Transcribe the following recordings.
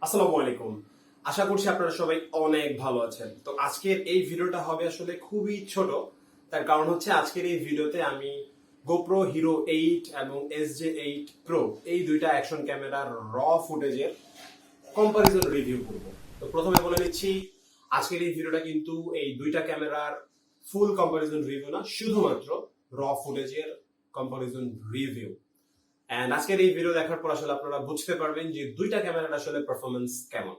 আসসালামু আলাইকুম। আশা করছি আপনারা সবাই অনেক ভালো আছেন। তো আজকের এই ভিডিওটা হবে আসলে খুবই ছোট। তার কারণ হচ্ছে আজকের এই ভিডিওতে আমি GoPro Hero 8 এবং SJ8 Pro এই দুইটা অ্যাকশন ক্যামেরার র ফুটেজের কম্পারিজন রিভিউ করব। তো প্রথমে বলে নিচ্ছি আজকের এই ভিডিওটা কিন্তু এই দুইটা ক্যামেরার ফুল কম্পারিজন রিভিউ না, শুধুমাত্র র ফুটেজের কম্পারিজন রিভিউ। এন্ড আজকের এই ভিডিও দেখার পর আসলে আপনারা বুঝতে পারবেন যে দুইটা ক্যামেরার আসলে পারফরমেন্স কেমন।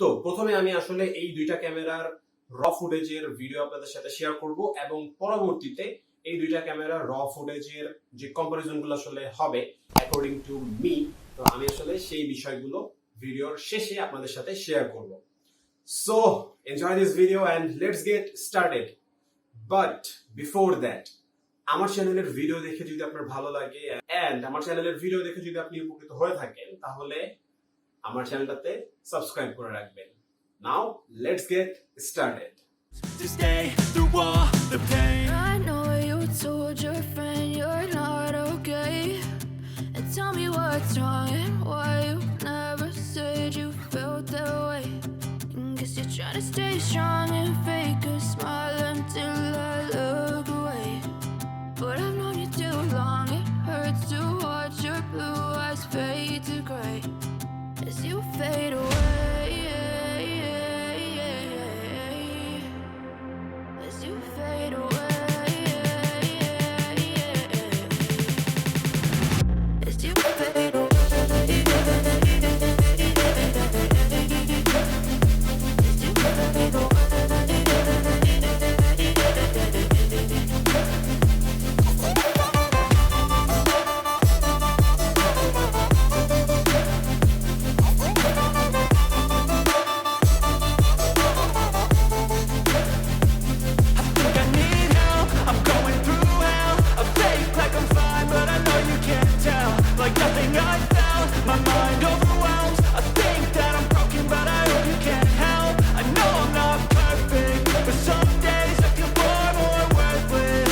তো প্রথমে আমি আসলে এই দুইটা ক্যামেরার র ফুটেজের ভিডিও আপনাদের সাথে শেয়ার করব এবং পরবর্তীতে এই দুইটা ক্যামেরার র ফুটেজের যে কম্পারিজন গুলো আসলে হবে অ্যাকর্ডিং টু মি, তো আমি আসলে সেই বিষয়গুলো ভিডিওর শেষে আপনাদের সাথে শেয়ার করব। So enjoy this video and let's get started. But before that, আমার চ্যানেলের ভিডিও দেখে যদি আপনার ভালো লাগে এন্ড আমার চ্যানেলের ভিডিও দেখে যদি আপনি উপকৃত হয়ে থাকেন, তাহলে আমার চ্যানেলটাতে সাবস্ক্রাইব করে রাখবেন। Now let's get started. To stay through all the pain. I know you told your friend you're not okay. And tell me what's wrong and why you never said you felt that way. Guess you're trying to stay strong and fake a smile until I look away. But I've known you too long, it hurts to watch your blue eyes fade to gray as you fade away. As you fade away. As you fade away. Think I need help, I'm going through hell. I fake like I'm fine, but I know you can't tell. Like nothing I felt, my mind overwhelms. I think that I'm broken, but I hope you can't help. I know I'm not perfect, but some days I feel far more worthless.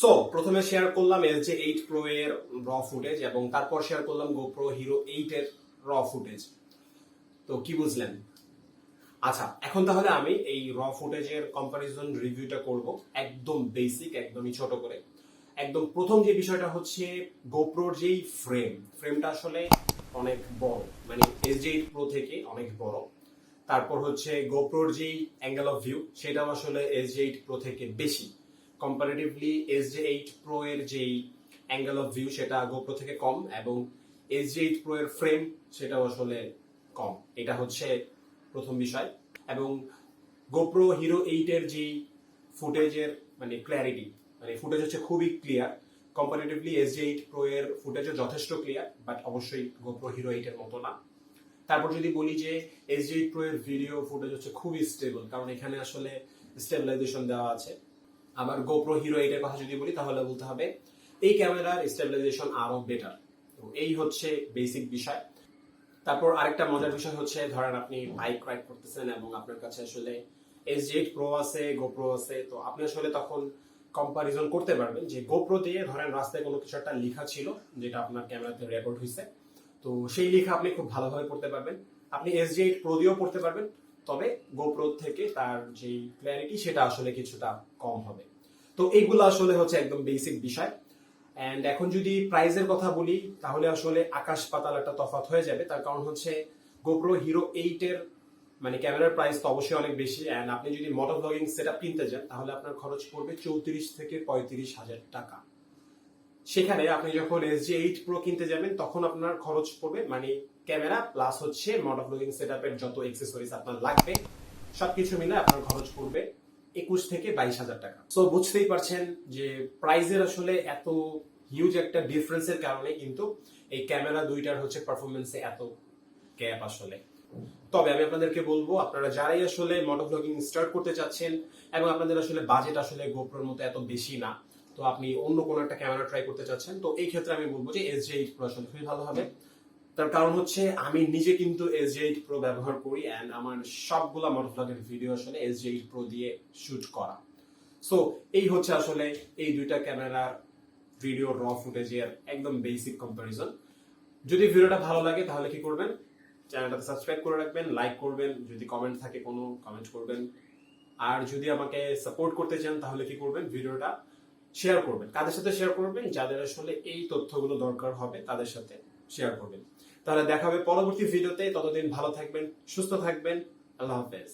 So প্রথমে share করলাম SJ8 Pro এর র footage এবং তারপর share করলাম GoPro Hero 8 এর র footage. তো কি বুঝলেন? আচ্ছা, এখন তাহলে আমি এই র ফুটেজের কম্পারিজন রিভিউটা করব একদম বেসিক, একদমই ছোট করে। একদম প্রথম যে বিষয়টা হচ্ছে গোপ্রোর যেই ফ্রেমটা আসলে অনেক বড়, মানে SJ8 Pro থেকে অনেক বড়। তারপর হচ্ছে গোপ্রোর যেই অ্যাঙ্গেল অফ ভিউ সেটাও আসলে SJ8 Pro থেকে বেশি। কম্পারেটিভলি SJ8 Pro এর যেই অ্যাঙ্গেল অফ ভিউ সেটা GoPro থেকে কম এবং SJ8 Pro এর ফ্রেম সেটাও আসলে কম। এটা হচ্ছে প্রথম বিষয়। এবং GoPro Hero 8 এর যেই ফুটেজের মানে ক্ল্যারিটি, মানে ফুটেজ হচ্ছে খুবই ক্লিয়ার। কম্পারেটিভলি SJ8 Pro এর ফুটেজও যথেষ্ট ক্লিয়ার, বাট অবশ্যই GoPro Hero 8 এর মতো না। তারপর যদি বলি যে SJ8 Pro এর ভিডিও ফুটেজ হচ্ছে খুবই স্টেবল, কারণ এখানে আসলে স্টেবিলাইজেশন দেওয়া আছে। আবার GoPro Hero 8 এর কথা যদি বলি তাহলে বলতে হবে এই ক্যামেরার স্টেবিলাইজেশন আরো বেটার। তো এই হচ্ছে বেসিক বিষয়। তারপর আরেকটা মজার বিষয় হচ্ছে, ধরেন আপনি বাইক রাইড করতেছেন এবং আপনার কাছে আসলে SJ8 Pro আছে, GoPro আছে, তো আপনি আসলে তখন কম্পারিজন করতে পারবেন যে GoPro দিয়ে ধরেন রাস্তায় কোনো কিছু একটা লেখা ছিল যেটা আপনার ক্যামেরাতে রেকর্ড হয়েছে, তো সেই লেখা আপনি খুব ভালোভাবে পড়তে পারবেন। আপনি SJ8 Pro দিয়েও পড়তে পারবেন, তবে GoPro থেকে তার যে ক্ল্যারিটি সেটা আসলে কিছুটা কম হবে। তো এইগুলো আসলে হচ্ছে একদম বেসিক বিষয়। এন্ড এখন যদি প্রাইসের কথা বলি তাহলে আসলে আকাশ পাতাল একটা তফাৎ হয়ে যাবে। তার কারণ হচ্ছে GoPro Hero 8 এর মানে ক্যামেরার প্রাইস তো অবশ্যই অনেক বেশি, এন্ড আপনি যদি মোটো ব্লগিং সেটআপ কিনতে যান তাহলে আপনার খরচ পড়বে 34 থেকে 35 হাজার টাকা। সেখানে আপনি যখন SJ8 Pro কিনতে যাবেন তখন আপনার খরচ পড়বে মানে ক্যামেরা প্লাস হচ্ছে মোটো ব্লগিং সেটআপের যত অ্যাক্সেসরিজ আপনার লাগবে সবকিছু মিলে আপনার খরচ পড়বে 21 থেকে 22 হাজার টাকা। সো বুঝতেই পারছেন যে প্রাইসের আসলে এত হিউজ একটা ডিফারেন্সের কারণে কিন্তু এই ক্যামেরা দুইটার হচ্ছে পারফরমেন্সে এত গ্যাপ আসলে। তবে আমি আপনাদেরকে বলবো, আপনারা যারাই আসলে মোটো ব্লগিং স্টার্ট করতে চাচ্ছেন এবং আপনাদের আসলে বাজেট আসলে GoProর মতো এত বেশি না, তো আপনি অন্য কোনো একটা ক্যামেরা ট্রাই করতে চাচ্ছেন, তো এই ক্ষেত্রে আমি বলবো যে SJ8 Pro আসলে খুবই ভালো হবে। তার কারণ হচ্ছে আমি নিজে কিন্তু SJ8 Pro ব্যবহার করি এন্ড আমার সবগুলা মোটো ব্লগের ভিডিও আসলে SJ8 Pro দিয়ে শুট করা। সো এই হচ্ছে আসলে এই দুইটা ক্যামেরার ভিডিও র ফুটেজের একদম বেসিক কম্পারিজন। যদি ভিডিওটা ভালো লাগে তাহলে কি করবেন, চ্যানেলটাতে সাবস্ক্রাইব করে রাখবেন, লাইক করবেন, যদি কমেন্ট থাকে কোনো কমেন্ট করবেন, আর যদি আমাকে সাপোর্ট করতে চান তাহলে কি করবেন, ভিডিওটা শেয়ার করবেন। কাদের সাথে শেয়ার করবেন, যাদের আসলে এই তথ্যগুলো দরকার হবে তাদের সাথে শেয়ার করবেন। তাহলে দেখা হবে পরবর্তী ভিডিওতে, ততদিন ভালো থাকবেন, সুস্থ থাকবেন, আল্লাহ হাফেজ।